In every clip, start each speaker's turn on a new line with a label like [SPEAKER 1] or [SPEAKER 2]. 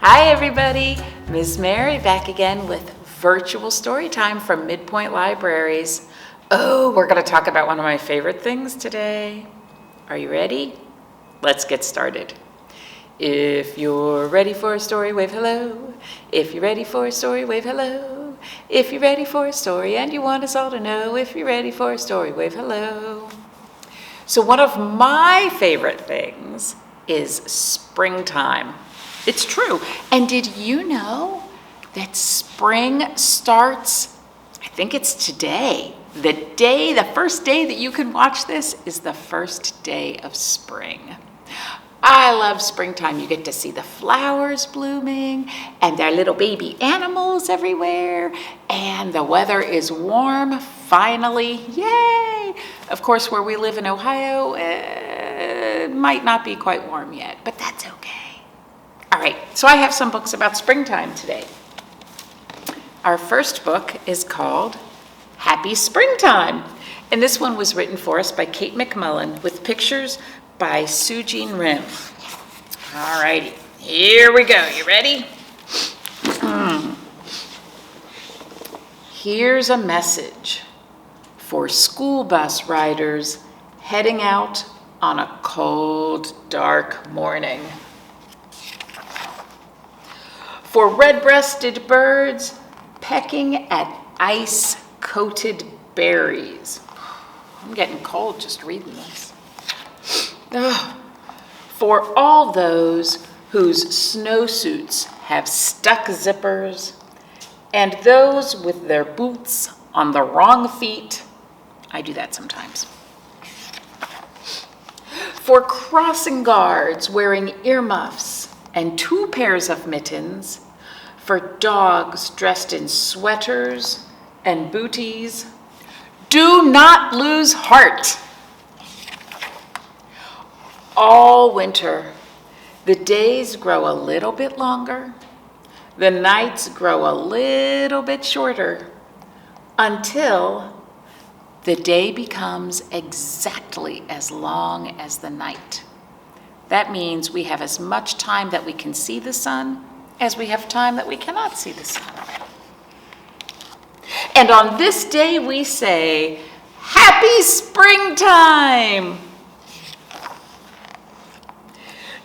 [SPEAKER 1] Hi everybody, Ms. Mary back again with virtual story time from Midpoint Libraries. Oh, we're going to talk about one of my favorite things today. Are you ready? Let's get started. If you're ready for a story, wave hello. If you're ready for a story, wave hello. If you're ready for a story and you want us all to know, if you're ready for a story, wave hello. So one of my favorite things is springtime. It's true. And did you know that spring starts, I think it's today. The first day that you can watch this is the first day of spring. I love springtime. You get to see the flowers blooming and their little baby animals everywhere. And the weather is warm, finally. Yay! Of course, where we live in Ohio, it might not be quite warm yet, but that's okay. All right, so I have some books about springtime today. Our first book is called Happy Springtime. And this one was written for us by Kate Mcmullan with pictures by Sujin Rim. All righty, here we go. You ready? Here's a message for school bus riders heading out on a cold, dark morning. For red-breasted birds pecking at ice-coated berries. I'm getting cold just reading this. For all those whose snowsuits have stuck zippers, and those with their boots on the wrong feet. I do that sometimes. For crossing guards wearing earmuffs and 2 pairs of mittens, for dogs dressed in sweaters and booties. Do not lose heart. All winter, the days grow a little bit longer, the nights grow a little bit shorter, until the day becomes exactly as long as the night. That means we have as much time that we can see the sun as we have time that we cannot see the sun. And on this day we say, Happy Springtime!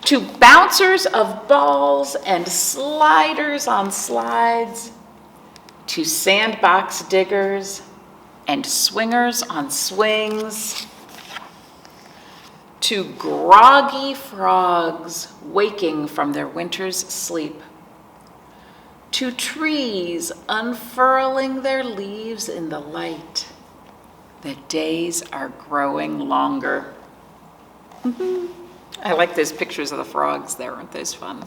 [SPEAKER 1] To bouncers of balls and sliders on slides, to sandbox diggers and swingers on swings, to groggy frogs waking from their winter's sleep, to trees unfurling their leaves in the light, the days are growing longer. I like those pictures of the frogs there, aren't those fun?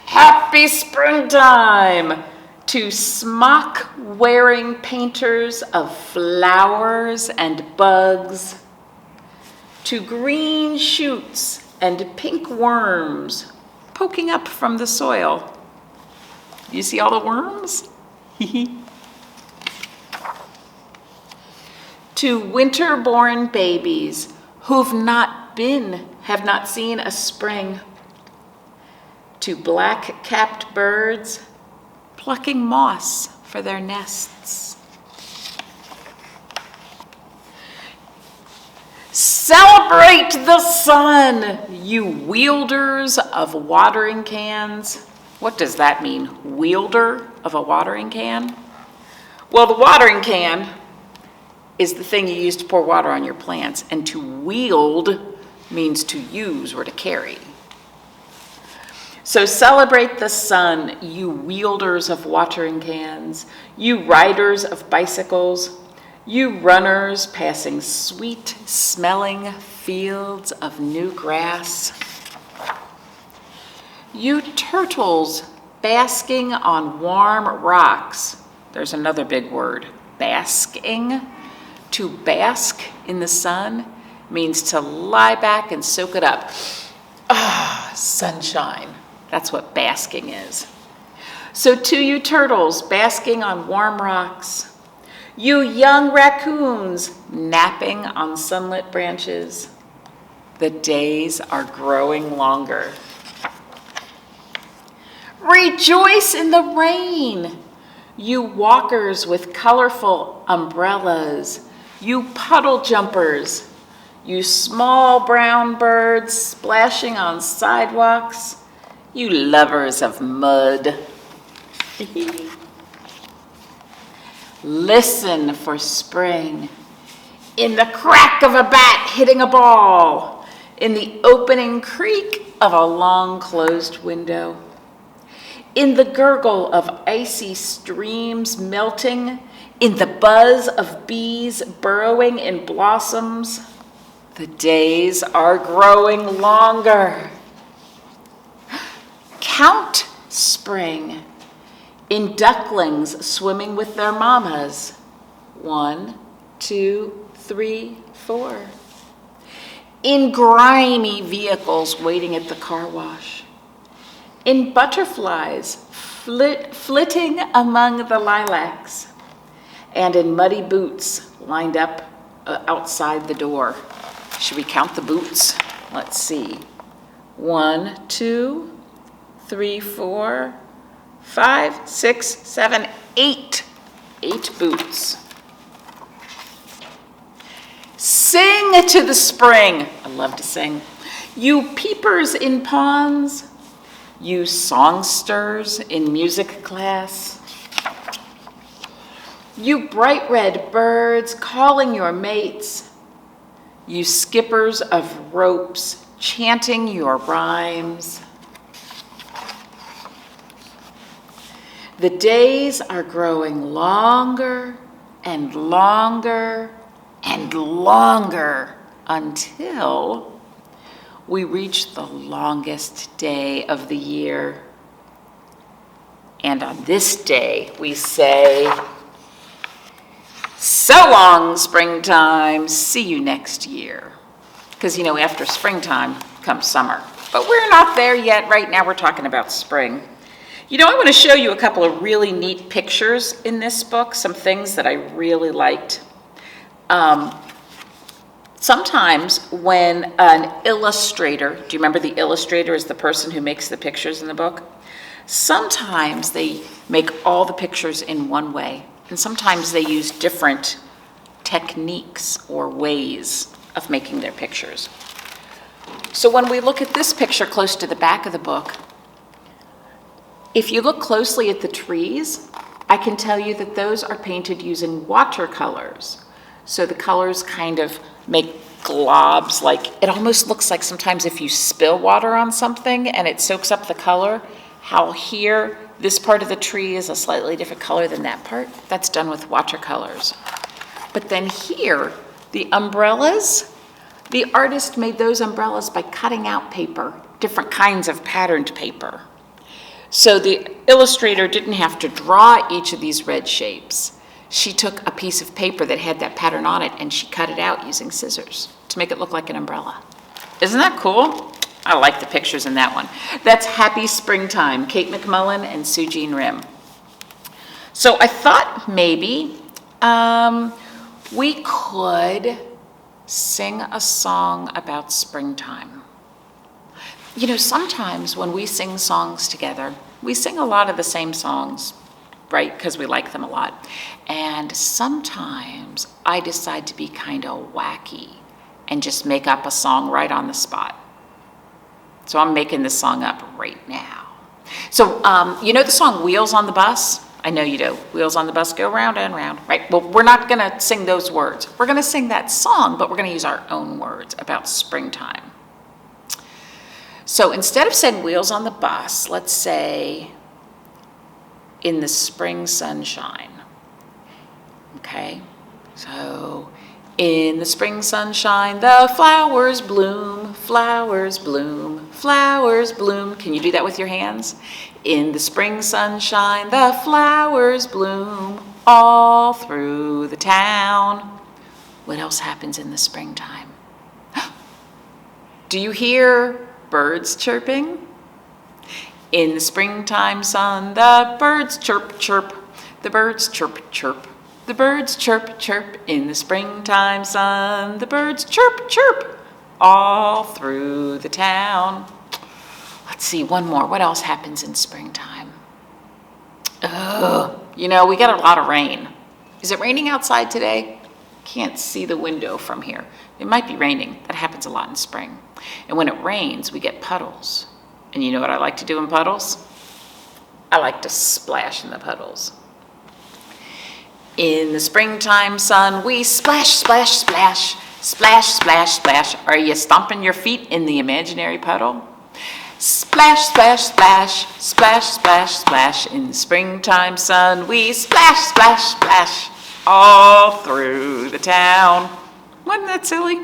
[SPEAKER 1] Happy springtime! To smock-wearing painters of flowers and bugs, to green shoots and pink worms poking up from the soil. You see all the worms? To winter-born babies who've have not seen a spring, to black-capped birds plucking moss for their nests. Celebrate the sun, you wielders of watering cans. What does that mean, wielder of a watering can? Well, the watering can is the thing you use to pour water on your plants, and to wield means to use or to carry. So celebrate the sun, you wielders of watering cans, you riders of bicycles, you runners passing sweet-smelling fields of new grass, you turtles basking on warm rocks. There's another big word, basking. To bask in the sun means to lie back and soak it up. Sunshine. That's what basking is. So to you turtles basking on warm rocks, you young raccoons napping on sunlit branches, The days are growing longer. Rejoice in the rain, you walkers with colorful umbrellas, you puddle jumpers, you small brown birds splashing on sidewalks, you lovers of mud. Listen for spring. In the crack of a bat hitting a ball, in the opening creak of a long closed window, in the gurgle of icy streams melting, in the buzz of bees burrowing in blossoms, the days are growing longer. Count spring in ducklings swimming with their mamas. 1, 2, 3, 4. In grimy vehicles waiting at the car wash. In butterflies flitting among the lilacs. And in muddy boots lined up outside the door. Should we count the boots? Let's see. 1, 2, 3, 4, 5, 6, 7, 8. 8 boots. Sing to the spring. I love to sing. You peepers in ponds, you songsters in music class, you bright red birds calling your mates, you skippers of ropes chanting your rhymes. The days are growing longer and longer and longer until we reach the longest day of the year. And on this day, we say, so long, springtime, see you next year. Because, after springtime comes summer. But we're not there yet. Right now, we're talking about spring. I want to show you a couple of really neat pictures in this book, some things that I really liked. Sometimes when an illustrator, do you remember the illustrator is the person who makes the pictures in the book? Sometimes they make all the pictures in one way, and sometimes they use different techniques or ways of making their pictures. So when we look at this picture close to the back of the book, if you look closely at the trees, I can tell you that those are painted using watercolors. So the colors kind of make globs, it almost looks like sometimes if you spill water on something and it soaks up the color, how here, this part of the tree is a slightly different color than that part. That's done with watercolors. But then here, the umbrellas, the artist made those umbrellas by cutting out paper, different kinds of patterned paper. So the illustrator didn't have to draw each of these red shapes. She took a piece of paper that had that pattern on it and she cut it out using scissors to make it look like an umbrella. Isn't that cool? I like the pictures in that one. That's Happy Springtime, Kate Mcmullan and Sue Jean Rim. So I thought maybe we could sing a song about springtime. Sometimes when we sing songs together, we sing a lot of the same songs, right? Because we like them a lot. And sometimes I decide to be kind of wacky and just make up a song right on the spot. So I'm making this song up right now. So the song Wheels on the Bus? I know you do. Wheels on the bus go round and round, right? Well, we're not going to sing those words. We're going to sing that song, but we're going to use our own words about springtime. So instead of saying wheels on the bus, let's say in the spring sunshine. Okay? So in the spring sunshine, the flowers bloom, flowers bloom, flowers bloom. Can you do that with your hands? In the spring sunshine, the flowers bloom all through the town. What else happens in the springtime? Do you hear birds chirping? In the springtime sun, the birds chirp, chirp. The birds chirp, chirp. The birds chirp, chirp. In the springtime sun, the birds chirp, chirp. all through the town. Let's see, one more. What else happens in springtime? Oh, we got a lot of rain. Is it raining outside today? Can't see the window from here. It might be raining. That happens a lot in spring. And when it rains, we get puddles. And you know what I like to do in puddles? I like to splash in the puddles. In the springtime sun, we splash, splash, splash, splash, splash, splash. Are you stomping your feet in the imaginary puddle? Splash, splash, splash, splash, splash, splash. In the springtime sun, we splash, splash, splash all through the town. Wasn't that silly?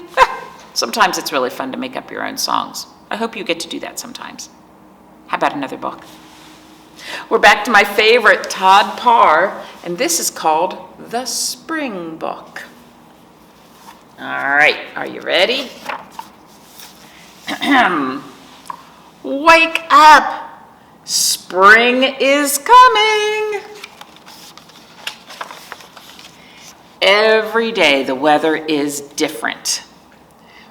[SPEAKER 1] Sometimes it's really fun to make up your own songs. I hope you get to do that sometimes. How about another book? We're back to my favorite, Todd Parr, and this is called The Spring Book. All right, are you ready? Wake up! Spring is coming! Every day the weather is different.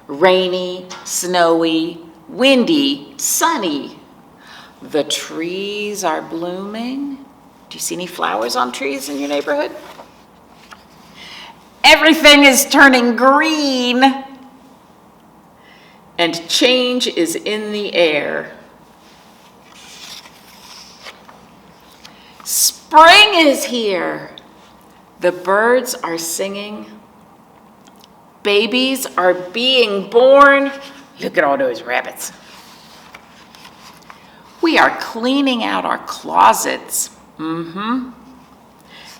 [SPEAKER 1] Rainy, snowy, windy, sunny. The trees are blooming. Do you see any flowers on trees in your neighborhood? Everything is turning green. And change is in the air. Spring is here. The birds are singing. Babies are being born. Look at all those rabbits. We are cleaning out our closets. And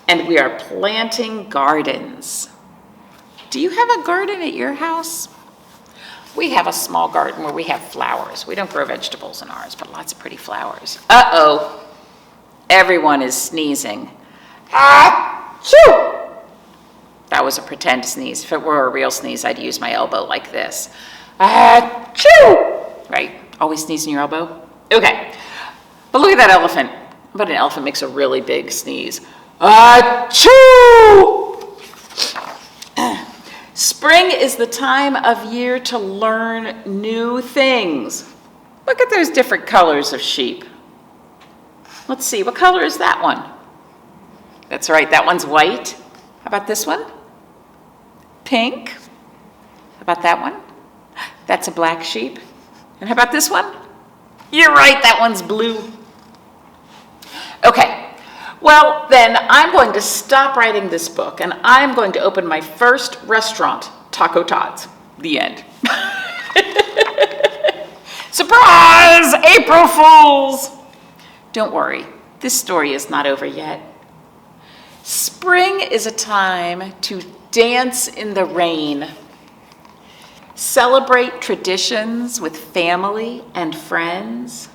[SPEAKER 1] we are planting gardens. Do you have a garden at your house? We have a small garden where we have flowers. We don't grow vegetables in ours, but lots of pretty flowers. Uh-oh. Everyone is sneezing. Achoo! That was a pretend sneeze. If it were a real sneeze, I'd use my elbow like this. Achoo! Right? Always sneeze in your elbow? Okay. But look at that elephant. But an elephant makes a really big sneeze. Achoo! Spring is the time of year to learn new things. Look at those different colors of sheep. Let's see, what color is that one? That's right, that one's white. How about this one? Pink. How about that one? That's a black sheep. And how about this one? You're right, that one's blue. Okay, well then I'm going to stop writing this book and I'm going to open my first restaurant, Taco Todd's. The end. Surprise! April Fools! Don't worry, this story is not over yet. Spring is a time to dance in the rain, celebrate traditions with family and friends,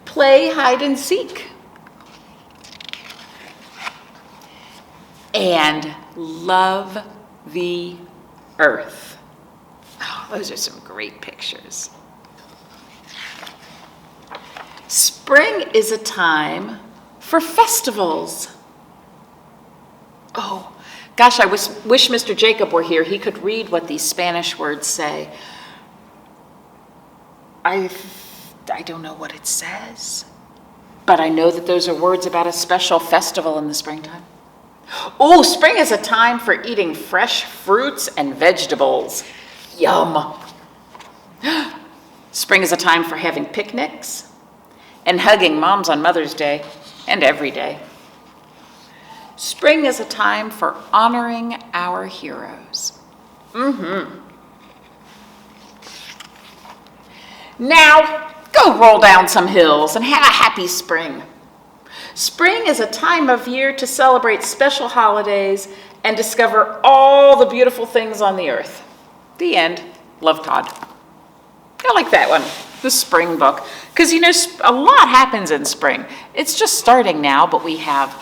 [SPEAKER 1] play hide and seek, and love the earth. Oh, those are some great pictures. Spring is a time for festivals. Oh, gosh, I wish Mr. Jacob were here. He could read what these Spanish words say. I don't know what it says, but I know that those are words about a special festival in the springtime. Oh, spring is a time for eating fresh fruits and vegetables. Yum. Spring is a time for having picnics and hugging moms on Mother's Day and every day. Spring is a time for honoring our heroes. Now, go roll down some hills and have a happy spring. Spring is a time of year to celebrate special holidays and discover all the beautiful things on the earth. The end. Love, Todd. I like that one, the spring book. Because, you know, a lot happens in spring. It's just starting now, but we have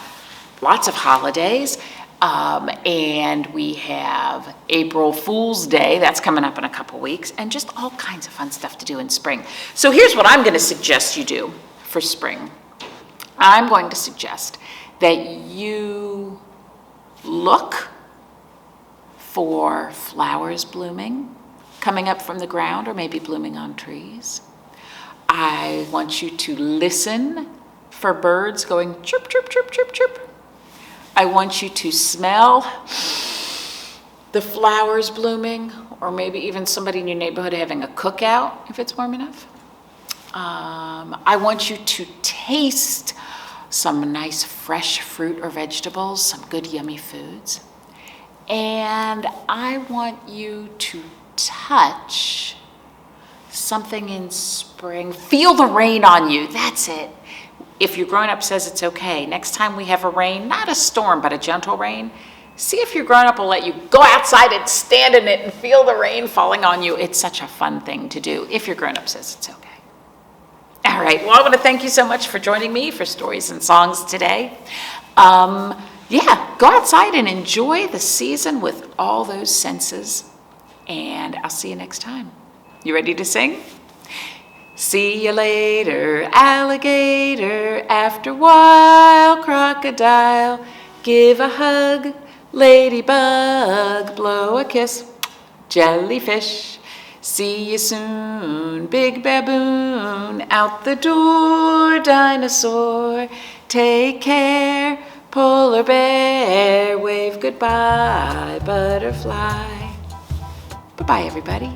[SPEAKER 1] lots of holidays. And we have April Fool's Day. That's coming up in a couple weeks. And just all kinds of fun stuff to do in spring. So here's what I'm going to suggest you do for spring. I'm going to suggest that you look for flowers blooming. coming up from the ground or maybe blooming on trees. I want you to listen for birds going chirp, chirp, chirp, chirp, chirp. I want you to smell the flowers blooming, or maybe even somebody in your neighborhood having a cookout if it's warm enough. I want you to taste some nice fresh fruit or vegetables, some good yummy foods. And I want you to touch something in spring. Feel the rain on you, that's it. If your grown-up says it's okay, next time we have a rain, not a storm, but a gentle rain, see if your grown-up will let you go outside and stand in it and feel the rain falling on you. It's such a fun thing to do if your grown-up says it's okay. All right, well, I want to thank you so much for joining me for Stories and Songs today. Go outside and enjoy the season with all those senses, and I'll see you next time. You ready to sing? See you later, alligator, after a while, crocodile, give a hug, ladybug, blow a kiss, jellyfish, see you soon, big baboon, out the door, dinosaur, take care, polar bear, wave goodbye, butterfly. Bye-bye, everybody.